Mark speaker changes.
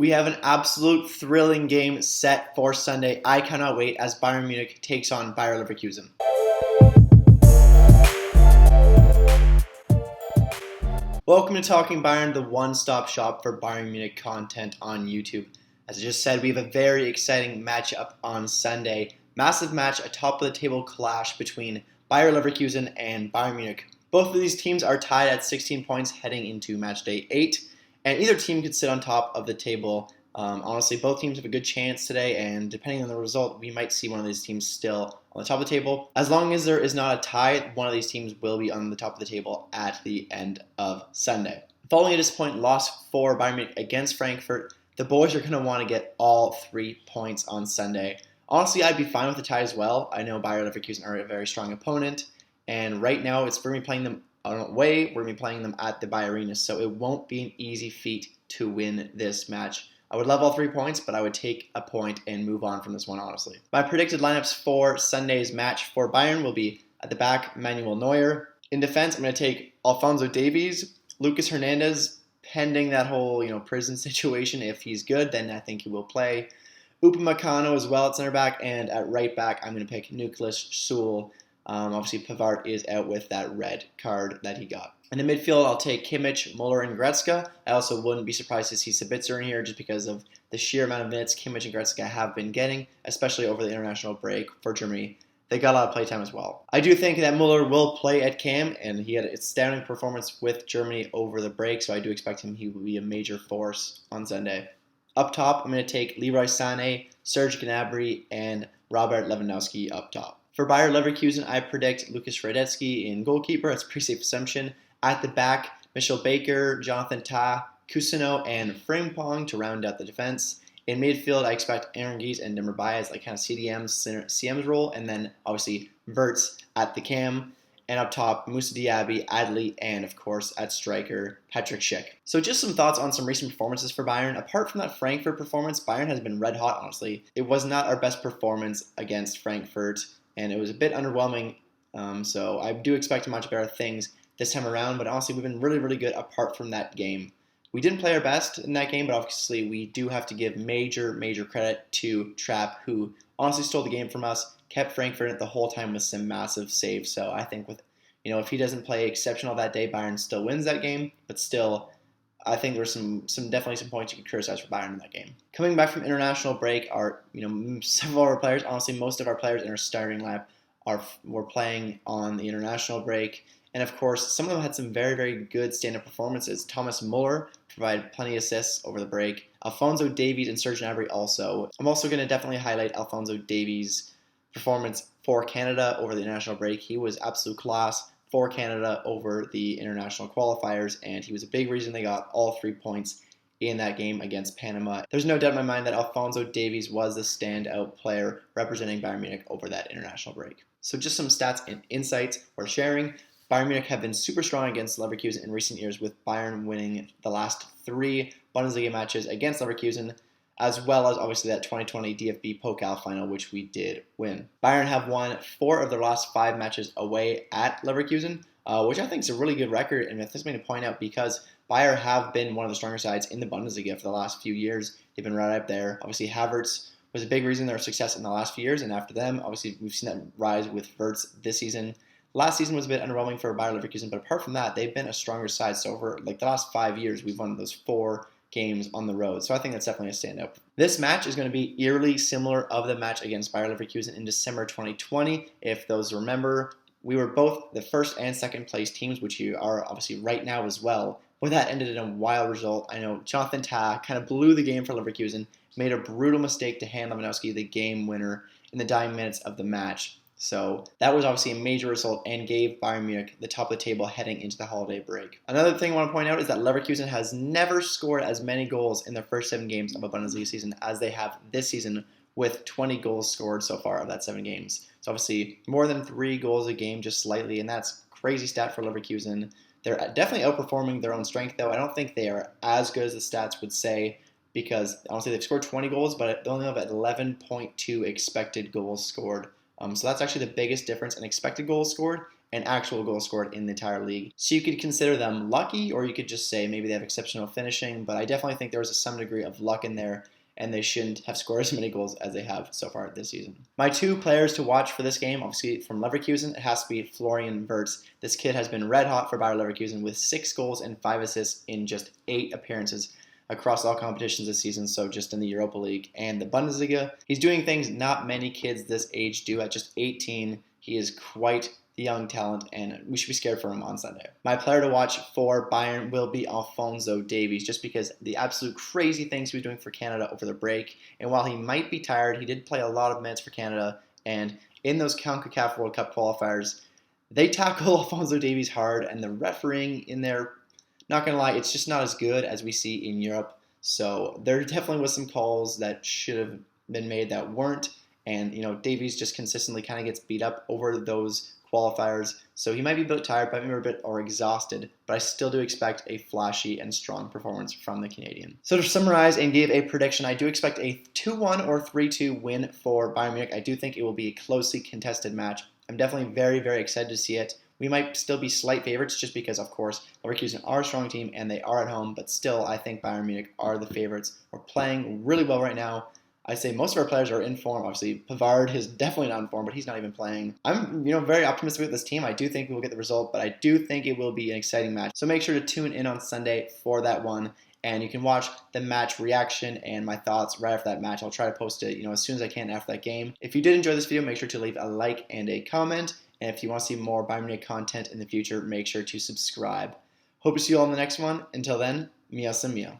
Speaker 1: We have an absolute thrilling game set for Sunday. I cannot wait as Bayern Munich takes on Bayer Leverkusen. Welcome to Talking Bayern, the one-stop shop for Bayern Munich content on YouTube. As I just said, we have a very exciting matchup on Sunday. Massive match, a top-of-the-table clash between Bayer Leverkusen and Bayern Munich. Both of these teams are tied at 16 points heading into match day 8. And either team could sit on top of the table. Honestly, both teams have a good chance today, and depending on the result, we might see one of these teams still on the top of the table. As long as there is not a tie, one of these teams will be on the top of the table at the end of Sunday. Following a disappointing loss for Bayern Munich against Frankfurt, the boys are going to want to get all 3 points on Sunday. Honestly, I'd be fine with the tie as well. I know Bayer Leverkusen are a very strong opponent, and right now it's for me playing them away. We're going to be playing them at the Bayer Arena, so it won't be an easy feat to win this match. I would love all 3 points, but I would take a point and move on from this one, honestly. My predicted lineups for Sunday's match for Bayern will be at the back, Manuel Neuer. In defense, I'm going to take Alphonso Davies, Lucas Hernandez, pending that whole prison situation. If he's good, then I think he will play. Upamecano as well at center back, and at right back, I'm going to pick Nicolas Sewell. Obviously, Pavard is out with that red card that he got. In the midfield, I'll take Kimmich, Muller, and Goretzka. I also wouldn't be surprised to see Sabitzer in here just because of the sheer amount of minutes Kimmich and Goretzka have been getting, especially over the international break for Germany. They got a lot of playtime as well. I do think that Muller will play at cam, and he had an astounding performance with Germany over the break, so I do expect he will be a major force on Sunday. Up top, I'm going to take Leroy Sané, Serge Gnabry, and Robert Lewandowski up top. For Bayer Leverkusen, I predict Lucas Radetzky in goalkeeper. That's a pretty safe assumption. At the back, Michel Baker, Jonathan Tah, Cousineau, and Frimpong to round out the defense. In midfield, I expect Aranguiz and Demirbay as kind of CM's role, and then obviously Wirtz at the cam. And up top, Moussa Diaby, Adli, and of course at striker, Patrick Schick. So just some thoughts on some recent performances for Bayern. Apart from that Frankfurt performance, Bayern has been red hot, honestly. It was not our best performance against Frankfurt, and it was a bit underwhelming. So I do expect much better things this time around, but honestly, we've been really, really good apart from that game. We didn't play our best in that game, but obviously we do have to give major, major credit to Trapp, who honestly stole the game from us, kept Frankfurt in it the whole time with some massive saves. So I think with, if he doesn't play exceptional that day, Bayern still wins that game, but still, I think there's definitely some points you can criticize for Bayern in that game. Coming back from international break are, several of our players, honestly, most of our players in our starting lineup were playing on the international break. And of course, some of them had some very, very good stand-up performances. Thomas Muller provided plenty of assists over the break. Alphonso Davies and Serge Gnabry also. I'm also going to definitely highlight Alphonso Davies' performance for Canada over the international break. He was absolute class for Canada over the international qualifiers, and he was a big reason they got all 3 points in that game against Panama. There's no doubt in my mind that Alphonso Davies was the standout player representing Bayern Munich over that international break. So just some stats and insights we're sharing. Bayern Munich have been super strong against Leverkusen in recent years, with Bayern winning the last 3 Bundesliga matches against Leverkusen, as well as obviously that 2020 DFB Pokal final, which we did win. Bayern have won 4 of their last 5 matches away at Leverkusen, which I think is a really good record, and this is something to point out because Bayern have been one of the stronger sides in the Bundesliga for the last few years. They've been right up there. Obviously, Havertz was a big reason their success in the last few years, and after them, obviously, we've seen that rise with Wirtz this season. Last season was a bit underwhelming for Bayer Leverkusen, but apart from that, they've been a stronger side. So over the last 5 years, we've won those 4 games on the road. So I think that's definitely a standout. This match is going to be eerily similar of the match against Bayer Leverkusen in December 2020. If those remember, we were both the first and second place teams, which you are obviously right now as well. But that ended in a wild result. I know Jonathan Tah kind of blew the game for Leverkusen, made a brutal mistake to hand Lewandowski the game winner in the dying minutes of the match. So that was obviously a major result and gave Bayern Munich the top of the table heading into the holiday break. Another thing I want to point out is that Leverkusen has never scored as many goals in their first 7 games of a Bundesliga season as they have this season, with 20 goals scored so far of that 7 games. So obviously more than 3 goals a game just slightly, and that's a crazy stat for Leverkusen. They're definitely outperforming their own strength, though. I don't think they are as good as the stats would say, because honestly they've scored 20 goals, but they only have 11.2 expected goals scored. So that's actually the biggest difference in expected goals scored and actual goals scored in the entire league. So you could consider them lucky, or you could just say maybe they have exceptional finishing, but I definitely think there was some degree of luck in there, and they shouldn't have scored as many goals as they have so far this season. My 2 players to watch for this game, obviously from Leverkusen, it has to be Florian Wirtz. This kid has been red hot for Bayer Leverkusen with 6 goals and 5 assists in just 8 appearances across all competitions this season, so just in the Europa League and the Bundesliga. He's doing things not many kids this age do. At just 18, he is quite the young talent, and we should be scared for him on Sunday. My player to watch for Bayern will be Alphonso Davies, just because the absolute crazy things he was doing for Canada over the break. And while he might be tired, he did play a lot of minutes for Canada, and in those CONCACAF World Cup qualifiers, they tackle Alphonso Davies hard, and the refereeing in there, not going to lie, it's just not as good as we see in Europe. So there definitely was some calls that should have been made that weren't. And, Davies just consistently kind of gets beat up over those qualifiers. So he might be a bit tired, maybe a bit or exhausted, but I still do expect a flashy and strong performance from the Canadian. So to summarize and give a prediction, I do expect a 2-1 or 3-2 win for Bayern Munich. I do think it will be a closely contested match. I'm definitely very, very excited to see it. We might still be slight favorites just because, of course, Leverkusen are a strong team and they are at home, but still, I think Bayern Munich are the favorites. We're playing really well right now. I say most of our players are in form. Obviously, Pavard is definitely not in form, but he's not even playing. I'm, very optimistic with this team. I do think we will get the result, but I do think it will be an exciting match. So make sure to tune in on Sunday for that one, and you can watch the match reaction and my thoughts right after that match. I'll try to post it, as soon as I can after that game. If you did enjoy this video, make sure to leave a like and a comment. And if you want to see more Bayern Munich content in the future, make sure to subscribe. Hope to see you all in the next one. Until then, Mia Samia.